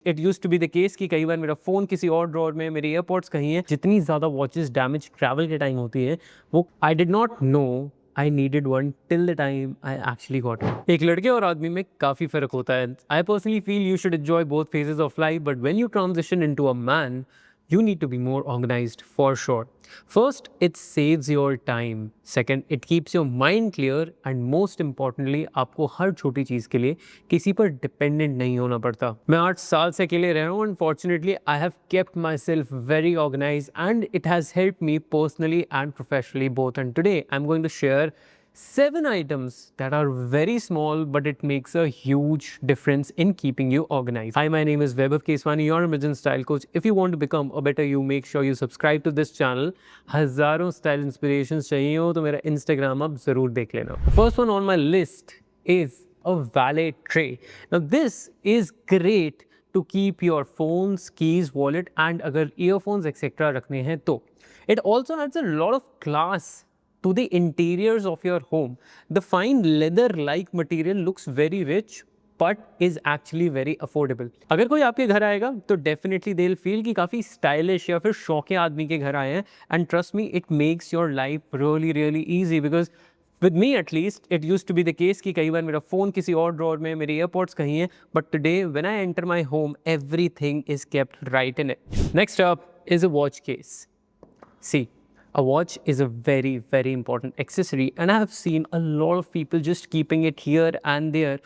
It use to be the case कि कई बार मेरा फ़ोन किसी और ड्रॉर में, मेरे एयरपॉड्स कहीं हैं। जितनी ज़्यादा वॉचेस डैमेज ट्रैवल के टाइम होती है, वो I did not know I needed one till the time I actually got it. एक लड़के और आदमी में काफ़ी फ़र्क होता है। I personally feel you should enjoy both phases of life, but when you transition into a man, you need to be more organized for sure. First, it saves your time. Second, it keeps your mind clear. And most importantly, आपको हर छोटी चीज़ के लिए किसी पर dependent नहीं होना पड़ता। मैं 8 साल से अकेले रह रहा हूँ। Unfortunately, I have kept myself very organized and it has helped me personally and professionally both. And today, I'm going to share 7 items that are very small, but it makes a huge difference in keeping you organized. Hi, my name is Vaibhav Keswani, your Imagine Style Coach. If you want to become a better you, make sure you subscribe to this channel. हज़ारों style inspirations चाहिए हो तो मेरा Instagram आप ज़रूर देख लेना. The first one on my list is a valet tray. Now this is great to keep your phones, keys, wallet and अगर earphones etc. रखने हैं तो. It also adds a lot of class to the interiors of your home. The fine leather-like material looks very rich, but is actually very affordable. अगर कोई आपके घर आएगा तो definitely they'll feel कि काफ़ी stylish या फिर शौके आदमी के घर आए हैं. And trust me, it makes your life really easy because with me at least, it used to be the case कि कई बार मेरा फ़ोन किसी और ड्रॉर में, मेरे एयरपॉड्स कहीं हैं. But today, when I enter my home, everything is kept right in it. Next up is a watch case. See, a watch is a very important accessory and I have seen a lot of people just keeping it here and there.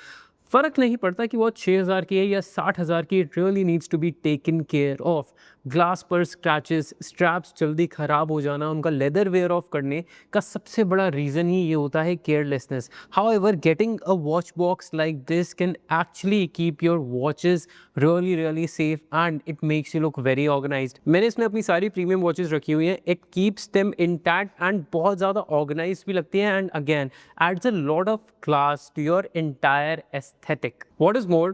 फ़र्क नहीं पड़ता कि watch 6,000 की है या 60,000 की, it really needs to be taken care of. Glass पर scratches, straps जल्दी ख़राब हो जाना, उनका लेदर वेयर ऑफ करने का सबसे बड़ा रीज़न ही ये होता है carelessness. However, getting a watch box like this can actually keep your watches really safe and it makes you look very organized. मैंने इसमें अपनी सारी प्रीमियम वॉचेस रखी हुई हैं. It keeps them intact and बहुत ज़्यादा organized भी लगती हैं and again adds a lot of class to your entire aesthetic. What is more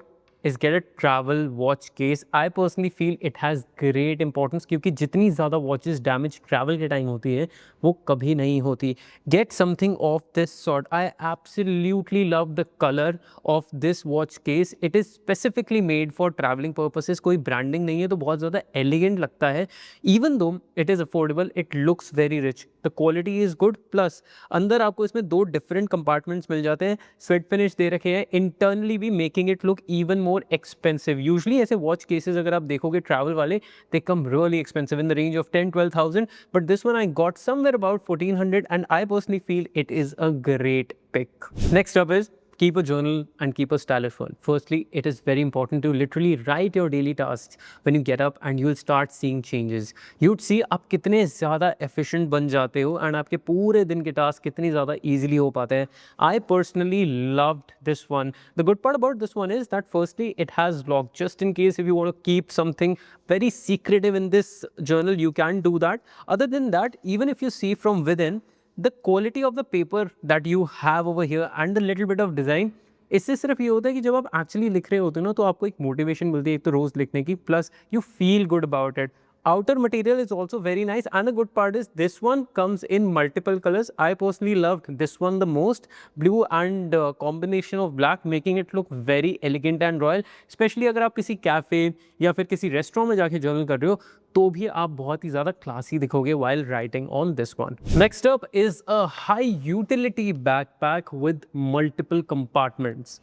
is get a travel watch case. I personally feel it has great importance क्योंकि जितनी ज़्यादा watches damage travel के time होती है वो कभी नहीं होती. Get something of this sort. I absolutely love the color of this watch case. It is specifically made for traveling purposes. कोई branding नहीं है तो बहुत ज़्यादा elegant लगता है. Even though it is affordable, it looks very rich. The quality is good. Plus अंदर आपको इसमें 2 different compartments मिल जाते हैं. Sweat finish दे रखे हैं. Internally भी making it look even more expensive. Usually ऐसे watch cases अगर आप देखोगे travel वाले, they come really expensive in the range of 10-12,000. But this one I got somewhere about 1,400 and I personally feel it is a great pick. Next up is keep a journal and keep a stylish one. Firstly, it is very important to literally write your daily tasks when you get up and you'll start seeing changes. You'd see आप कितने ज़्यादा efficient बन जाते हो and आपके पूरे दिन के task कितनी ज़्यादा easily हो पाते हैं. I personally loved this one. The good part about this one is that firstly, it has log. Just in case if you want to keep something very secretive in this journal, you can do that. Other than that, even if you see from within, the quality of the paper that you have over here and the little bit of design, इससे सिर्फ ये होता है कि जब आप actually लिख रहे होते हो ना तो आपको एक मोटिवेशन मिलती है एक तो रोज़ लिखने की, plus you feel good about it. Outer material is also very nice and the good part is this one comes in multiple colors. I personally loved this one the most, blue and combination of black, making it look very elegant and royal. Especially अगर आप किसी cafe या फिर किसी restaurant में जाके journal कर रहे हो तो भी आप बहुत ही ज़्यादा classy दिखोगे while writing on this one. Next up is a high utility backpack with multiple compartments.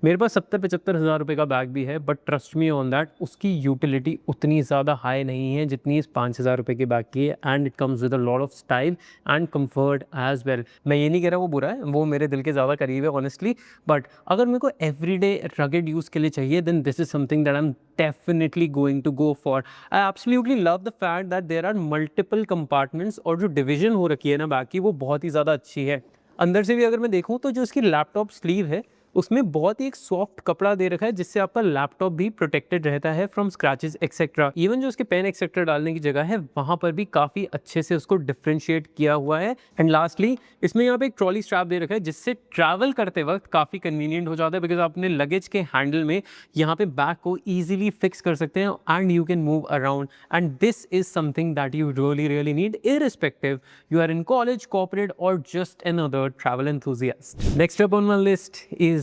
मेरे पास 70-75 हज़ार रुपये का बैग भी है but trust me on that उसकी यूटिलिटी उतनी ज़्यादा हाई नहीं है जितनी इस 5,000 रुपये के बैग की है and it comes with a lot of style and comfort as well. मैं ये नहीं कह रहा वो बुरा है, वो मेरे दिल के ज़्यादा करीब है ऑनेस्टली, बट अगर मेरे को एवरीडे रगेड यूज़ के लिए चाहिए then this is something that I am definitely going to go for. I absolutely love the fact that there are multiple compartments और जो डिवीजन हो रखी है ना बैग की वो बहुत ही ज़्यादा अच्छी है. अंदर से भी अगर मैं देखूँ तो जो इसकी लैपटॉप स्लीव है उसमें बहुत ही एक सॉफ्ट कपड़ा दे रखा है जिससे आपका लैपटॉप भी प्रोटेक्टेड रहता है फ्रॉम स्क्रैचेस एक्सेट्रा. इवन जो उसके पेन एक्सेट्रा डालने की जगह है वहाँ पर भी काफ़ी अच्छे से उसको डिफ्रेंशिएट किया हुआ है. एंड लास्टली इसमें यहाँ पे एक ट्रॉली स्ट्रैप दे रखा है जिससे ट्रैवल करते वक्त काफ़ी कन्वीनियंट हो जाता है बिकॉज आप अपने लगेज के हैंडल में यहाँ पे बैग को ईजिली फिक्स कर सकते हैं and you can move around. And this is something that you really need irrespective you are in college, corporate or just another travel enthusiast. Next up on my list is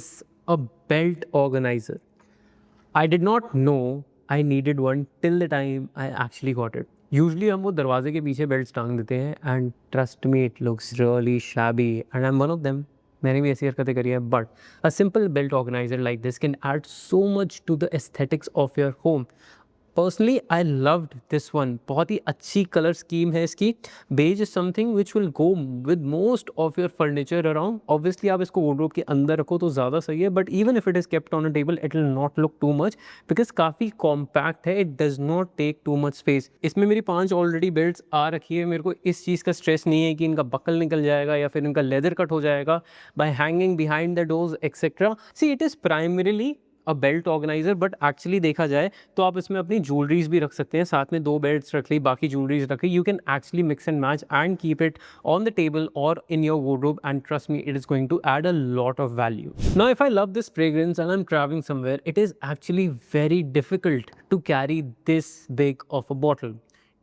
a belt organizer. I did not know I needed one till the time I actually got it. Usually हम वो दरवाजे के पीछे belt टांग देते हैं and trust me it looks really shabby and I'm one of them. मैंने भी ऐसी हरकतें करी है, but a simple belt organizer like this can add so much to the aesthetics of your home. Personally I loved this one. बहुत ही अच्छी colour scheme है इसकी. Beige is something which will go with most of your furniture around. Obviously आप इसको wardrobe के अंदर रखो तो ज़्यादा सही है, but even if it is kept on a table it will not look too much because काफ़ी कॉम्पैक्ट है. It does not take too much space. इसमें मेरी 5 ऑलरेडी बेल्ट्स आ रखी है. मेरे को इस चीज़ का स्ट्रेस नहीं है कि इनका बकल निकल जाएगा या फिर इनका लेदर कट हो जाएगा bye hanging behind the doors etcetera. See it is primarily a belt organiser, but actually देखा जाए तो आप इसमें अपनी ज्वेलरीज भी रख सकते हैं. साथ में 2 बेल्ट्स रख ली, बाकी ज्वेलरीज रख ली. You can actually mix and match and keep it on the table और in your wardrobe, and trust me, it is going to add a lot of value. Now if I love this fragrance and I'm traveling somewhere, it is actually very difficult to carry this big of a bottle.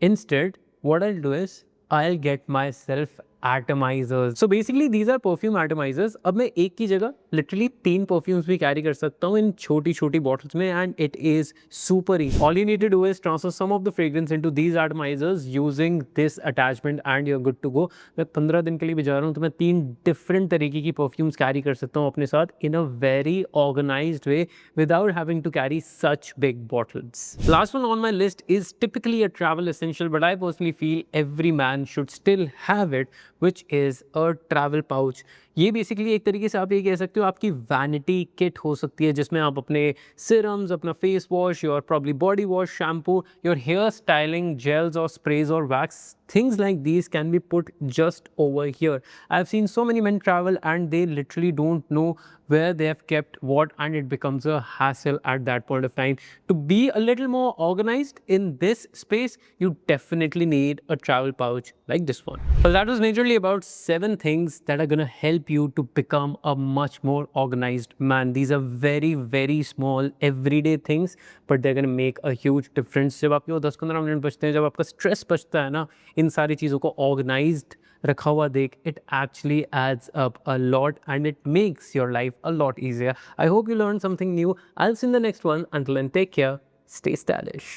Instead, what I'll do is I'll get myself atomizers. So basically these are perfume atomizers. अब मैं एक की जगह literally 3 perfumes भी carry कर सकता हूँ इन छोटी छोटी bottles में, and it is super easy. All you need to do is transfer some of the fragrance into these atomizers using this attachment and you're good to go. मैं 15 दिन के लिए भी जा रहा हूँ तो मैं 3 different तरीके की perfumes carry कर सकता हूँ अपने साथ in a very organized way without having to carry such big bottles. Last one on my list is typically a travel essential, but I personally feel every man should still have it, which is a travel pouch. ये basically एक तरीके से आप ये कह सकते हो आपकी वैनिटी किट हो सकती है, जिसमें आप अपने सिरम्स, अपना face wash, your probably body wash, shampoo, your hair styling gels और स्प्रेज और wax, things like these can be put just over here. I've seen so many men travel and they literally don't know where they have kept what, and it becomes a hassle at that point of time. To be a little more organized in this space, you definitely need a travel pouch like this one. Well, that was majorly about 7 things that are gonna help you to become a much more organized man. These are very very small everyday things, but they're gonna make a huge difference. जब आपके वो 10-15 minute बचते हैं, जब आपका stress बचता है ना इन सारी चीज़ों को ऑर्गेनाइज्ड रखा हुआ देख, it actually adds up a lot and it makes your life a lot easier. I hope you learned something new. I'll see you in the next one. Until then, take care. Stay stylish.